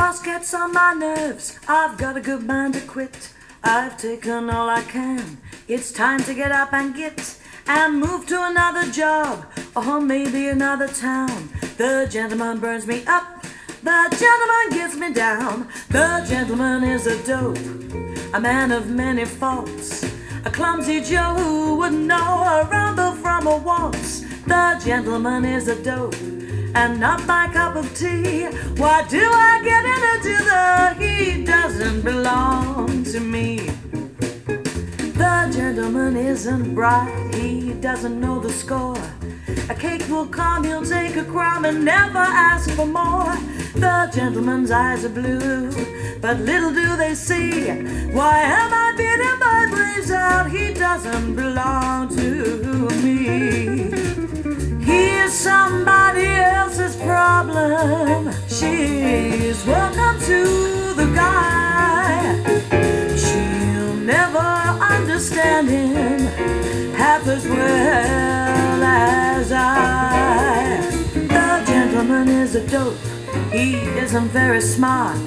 boss gets on my nerves, I've got a good mind to quit. I've taken all I can, it's time to get up and get and move to another job or maybe another town. The gentleman burns me up, the gentleman gets me down. The gentleman is a dope, a man of many faults, a clumsy Joe who wouldn't know a rumble from a waltz. The gentleman is a dope and not my cup of tea. Why do I get into the he doesn't belong to me? The gentleman isn't bright, he doesn't know the score. A cake will come, he'll take a crumb and never ask for more. The gentleman's eyes are blue, but little do they see. Why am I beating my brains out? He doesn't belong to me. He is somebody else's problem. She's welcome to the guy. She'll never understand him half as well as I. The gentleman is a dope, he isn't very smart.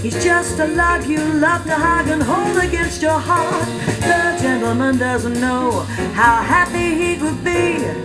He's just a lug you love to hug and hold against your heart. The gentleman doesn't know how happy he could be